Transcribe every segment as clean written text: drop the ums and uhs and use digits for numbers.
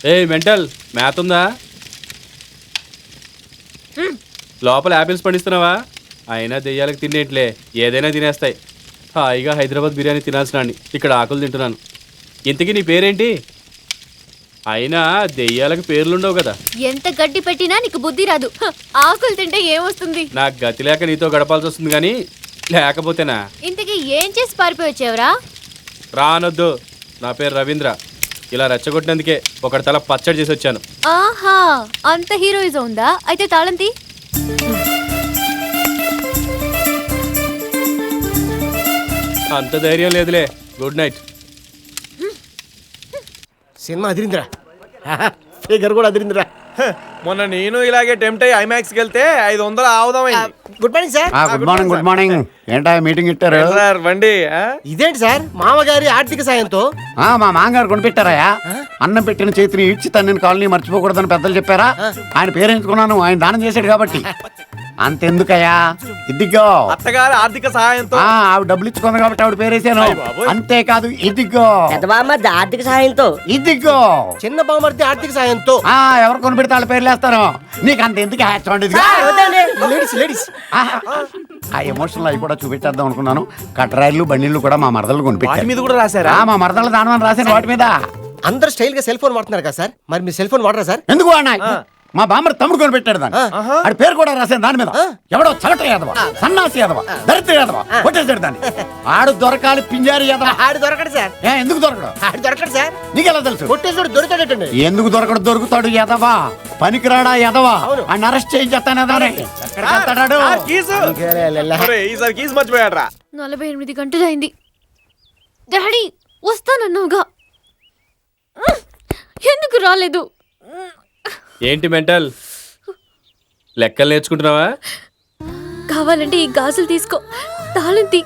ఏ mental math ఉందా? లోపల apples పండిస్తున్నావా? అయినా దెయ్యాలకు తినేట్లే, ఏదైనా తినేస్తాయి. హాయిగా హైదరాబాద్ బిర్యానీ తినాల్సిన ఇక్కడ ఆకులు తింటున్నాను. ఇంతకీ నీ పేరేంటి? అయినా దెయ్యాలకు పేర్లుండవు కదా. ఎంత గడ్డి పెట్టినా నీకు బుద్ధి రాదు. ఆకులు తింటే ఏమొస్తుంది? నాకు గతి లేక నీతో గడపాల్సి వస్తుంది కానీ లేకపోతేనా. ఇంతకీ ఏం చేసి పారిపోయి వచ్చావురా? రానొద్దు, నా పేరు రవీంద్ర. ఇలా రెచ్చగొట్టినందుకే ఒకటి తల పచ్చడి చేసి వచ్చాను. ఆహా, అంత హీరోయిజం ఉందా? అయితే తాళంతి. అంత ధైర్యం లేదులే. Good night. సినిమా అదిరిందిరా, ఫిగర్ కూడా అదిరిందిరా. మొన్న నేను ఇలాగే టెంప్ట్ అయ్యి ఐమాక్స్కి వెళ్తే 500 ఆవుదామైంది. Good morning sir. Good morning. Good morning. ఏంటా మీటింగ్ ఇట్టారు సార్ బండి ఇదేంటి సార్, మామగారి ఆర్థిక సాయంతో? మా మామగారు కొనిపెట్టారయా. అన్నం పెట్టిన చేతిని ఇచ్చి తన్నిన కాలనీ మర్చిపోకూడదని పెద్దలు చెప్పారా? ఆయన పేరు ఎంచుకున్నాను, ఆయన దానం చేశాడు కాబట్టి. అంతెందుకయ్యా, ఇదిగో అత్తగారి ఆర్థిక సహాయంతో ఆవిడ డబ్బులు ఇచ్చుకుంది కాబట్టి ఆవిడ పేరేసాను. అంతేకాదు, ఇదిగో ఆర్థిక సహాయంతో. ఇదిగో చిన్న బామర్ది ఆర్థిక సాయంతో. ఎవరు కొనిపెడితే వాళ్ళ పేర్లు వేస్తారు. నీకు అంత ఎందుకు లేడీస్ లేడీస్ ఆ ఎమోషనల్ అవి కూడా చూపెట్టేద్దాం అనుకున్నాను. కట్రాయిలు బండిళ్ళు కూడా మా మరదలు కొనిపెట్టారు. మీద కూడా రాశారా? మా మరదలు దానం అని రాశాను వాటి మీద. అందరు స్టైల్ గా సెల్ ఫోన్ వాడుతున్నారు కదా సార్, మరి మీ సెల్ ఫోన్ వాడరా సార్? ఎందుకు వాడినా? మా బామ్మర్ తమ్ముడు కొనిపెట్టాడు దాన్ని. ఆడి పేరు కూడా రాశాను దాని మీద. ఎవడో చలట యాదవ, సన్నాసి యాదవ, దరిద్ర యాదవ కొట్టేశాడు దాన్ని. ఆడు దొరకాలి, పింజారి యాదవ. ఆడు దొరకడు సార్. ఎందుకు దొరకడు? ఆడు దొరకడు సార్. నీకెలా తెలుసు? కొట్టేసాడు, దొరికాడటండి. ఎందుకు దొరకడు? దొరుకుతాడు యాదవా, పనికిరాడా యాదవా. ఆయన అరెస్ట్ చేయించేస్తాను ఈసారి కీస్ మర్చిపోయాడ్రా. 48 గంటలైంది. డాడీ వస్తానన్నావుగా, ఎందుకు రాలేదు? ఏంటి మెంటల్, లెక్కలు నేర్చుకుంటున్నావా? కావాలంటే ఈ గాజులు తీసుకో, తాళంతి.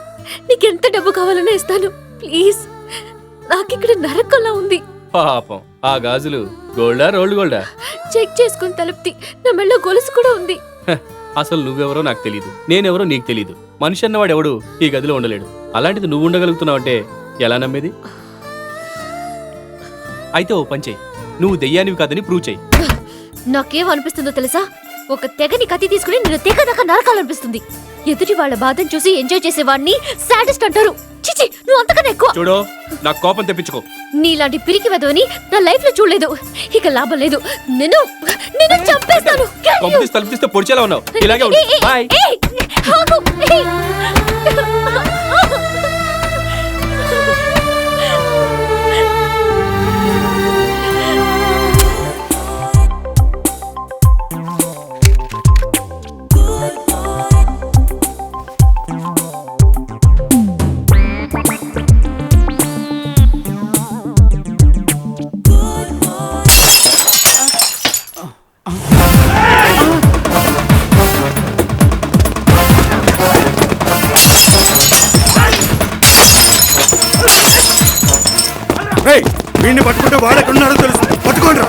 నీకెంత డబ్బు కావాలన్నా ఇస్తాను, ప్లీజ్. నాకిక్కడ నరకంలా ఉంది. పాపం, ఆ గాజులు గోల్డా రోల్డ్ గోల్డా? చెక్ చేసుకుని తలుపుతి. నా మెళ్ళో గొలుసు కూడా ఉంది. అసలు నువ్వెవరో నాకు తెలీదు, నేనెవరో నీకు తెలీదు. మనిషి అన్నవాడు ఎవడు ఈ గదిలో ఉండలేడు. అలాంటిది నువ్వు ఉండగలుగుతున్నావంటే ఎలా నమ్మేది? అయితే ఓ పని చెయ్యి, నువ్వు దెయ్యానివి కాదని ప్రూవ్ చెయ్యి. నాకేం అనిపిస్తుందో తెలుసా? ఒక తెగని కత్తి తీసుకుని నేను తెగ దాకా నరకాలనిపిస్తుంది. ఎదుటి వాళ్ళ బాధను చూసి ఎంజాయ్ చేసేవాడిని సాడిస్ట్ అంటారు. చిచి, నువ్వు అంతకన్నా ఎక్కువ. చూడు, నాకు కోపం తెప్పించుకో. నీలాంటి పిరికి వెదవని నా లైఫ్ లో చూడలేదు. ఇక లాభం లేదు, నేను చంపేస్తాను. తలుపు తీస్తే పొడిచేలా ఉన్నావు. ఇలాగే ఉండు. బాయ్. వీడిని పట్టుకుంటే వాడెక్కడున్నాడో తెలుసు. పట్టుకోండి.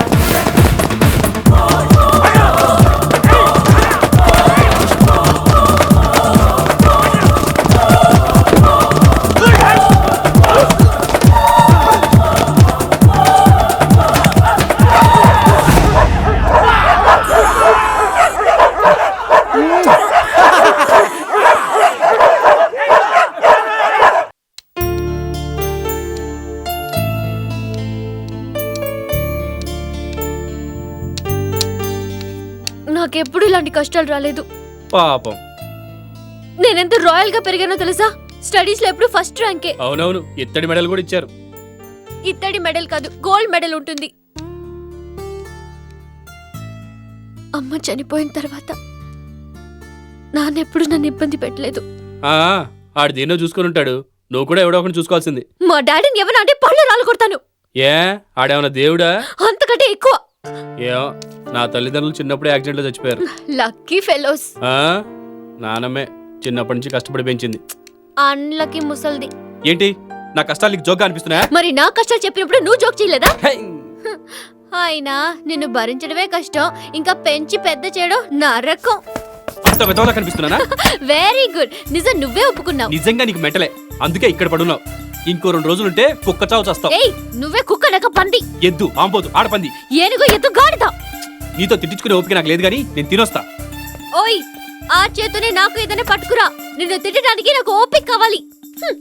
నాకెప్పుడు ఇలాంటి కష్టాలు రాలేదు. పాపం, నేనెంత రాయల్ గా పెరిగానో తెలుసా? స్టడీస్ లో ఎప్పుడు ఫస్ట్ ర్యాంకే. అవునవును, ఇత్తడి మెడల్ కూడా ఇచ్చారు. ఇత్తడి మెడల్ కాదు, గోల్డ్ మెడల్ ఉంటుంది. అమ్మ చనిపోయిన తర్వాత నాన్నెప్పుడు నన్ను ఇబ్బంది పెట్టలేదు. ఆడు దేన్నో చూసుకుని ఉంటాడు, నువ్వు కూడా ఎవడో ఒకటి చూసుకోవాల్సింది. మా డాడీని ఎవరు అంటే పళ్ళు రాళ్ళు కొడతాను. ఏ ఆడేమన్నా దేవుడా? అంతకంటే ఎక్కువ. ఏమో, నా తల్లిదండ్రులు చిన్నప్పుడే యాక్సిడెంట్ లో చచ్చిపోయారు. Lucky fellows. నానమ్మే చిన్నప్పటి నుంచి కష్టపడి పెంచింది. అన్లకి ముసల్ది. ఏంటి నా కష్టాలు నీకు జోక్గా అనిపిస్తున్నాయా? మరి నా కష్టాలు చెప్పినప్పుడు నువ్వు జోక్ చేయలేదా? అయినా నిన్ను భరించడమే కష్టం, ఇంకా పెంచి పెద్ద చేయడం నరకం. అంత వెతవలా కనిపిస్తున్నానా? వెరీ గుడ్, నిజం నువ్వే ఒప్పుకున్నావు. నిజంగా నీకు మెంటలే, అందుకే ఇక్కడ పడున్నావు. ఇంకో 2 రోజులుంటే కుక్క చావు చేస్తావు. ఏయ్ నువ్వే కుక్క లేక పంది, ఎద్దు ఆంపోదు ఆడపంది. ఏనుగు ఎద్దు గాడిద. నీతో తిట్టించుకునే ఓపిక నాకు లేదు కానీ నేను తినొస్తా. ఓయ్ ఆ చేతునే నాకు ఏదైనా పట్టుకురా, నిన్ను తిట్టడానికి నాకు ఓపిక కావాలి. హ్మ్.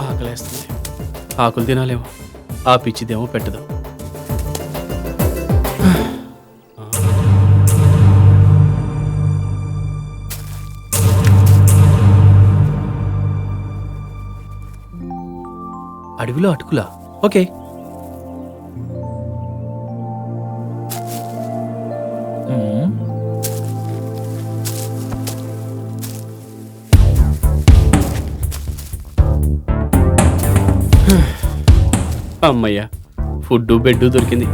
ఆకలేస్తుంది. ఆకులు తినాలేమో, ఆ పిచ్చిదేమో పెట్టదు. అడవిలో అటుకులా? ఓకే. అమ్మయ్యా, ఫుడ్ బెడ్ దొరికింది.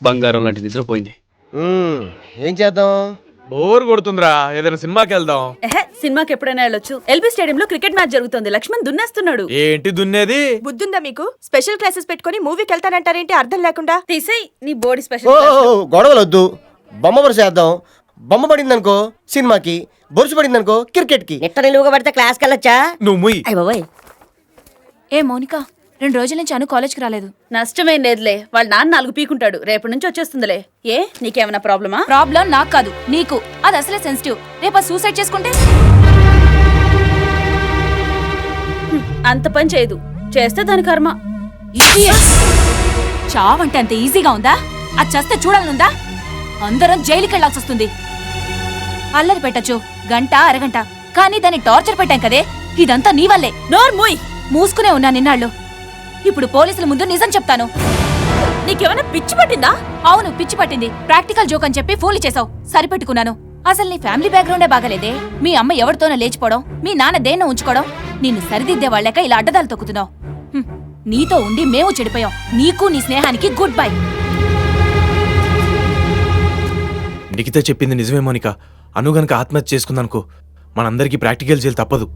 బంగారం లాంటి నిద్ర పోయింది. ఏం చేద్దాం? బోర్ కొడుతుందిరా, ఏదైనా సినిమాకి వెళ్దాం. సినిమాకి ఎప్పుడైనా వెళ్ళొచ్చు. ఎల్బీ స్టేడియం లో క్రికెట్ మ్యాచ్ జరుగుతుంది. లక్ష్మణ్ దున్నేస్తున్నాడు. ఏంటి దున్నేది? బుద్ధుందా మీకు? స్పెషల్ క్లాసెస్ పెట్టుకొని మూవీకి వెళ్తానంటారేంటి అర్థం లేకుండా? తీసేయ్ నీ బోడీ ఓ స్పెషల్. గొడవలు వద్దు, బొమ్మ వరుస చేద్దాం. బొమ్మ పడింది అనుకో సినిమాకి, బొరుసు పడింది అనుకో క్రికెట్ కి. నిట్ట నిలువుగా పడితే క్లాస్కి వెళ్ళొచ్చా? నువ్వు ముయ్. అయ్య బాబోయ్. ఏ మౌనిక, 2 రోజుల నుంచి అను కాలేజ్కి రాలేదు. నష్టమేం లేదులే, వాళ్ళ నాన్న 4 పీకుంటాడు. రేపటి నుంచి వచ్చేస్తుందిలే. ఏ నీకేమైనా ప్రాబ్లమా? ప్రాబ్లం నాకు కాదు నీకు. అది అసలే సెన్సిటివ్. రేపు సూసైడ్ చేసుకుంటే? అంత పని చేయదు, చేస్తే దాని కర్మ. చావంటే అంత ఈజీగా ఉందా? అది చేస్తే చూడాలనుందా? అందరం జైలుకి వెళ్లాల్సి వస్తుంది. అల్లరి పెట్టచ్చు గంట అరగంట, కానీ దాన్ని టార్చర్ పెట్టాం కదే, ఇదంతా నీ వల్లే. నోర్ మూయ్. మూసుకునే ఉన్నా నిన్నాళ్ళు. ఇప్పుడు పోలీసుల ముందు నిజం చెప్తాను. నీకేమైనా పిచ్చి పట్టిందా? అవును పిచ్చి పట్టింది. ప్రాక్టికల్ జోక్ అని చెప్పి ఫోన్లు చేసావు, సరిపెట్టుకున్నాను. అసలు నీ ఫ్యామిలీ బ్యాక్గ్రౌండే బాగలేదే. మీ అమ్మ ఎవరితోనో లేచిపోవడం, మీ నాన్న దేన్నో ఉంచుకోవడం, నిన్ను సరిదిద్దే వాళ్ళక ఇలా అడ్డదాలు తొక్కుతున్నావు. నీతో ఉండి మేము చెడిపోయాం. నీకు నీ స్నేహానికి గుడ్ బై. నిఖిత చెప్పింది నిజమే మోనిక. అను గనక ఆత్మహత్య చేసుకుందనుకో, మనందరికీ ప్రాక్టికల్ జైలు తప్పదు.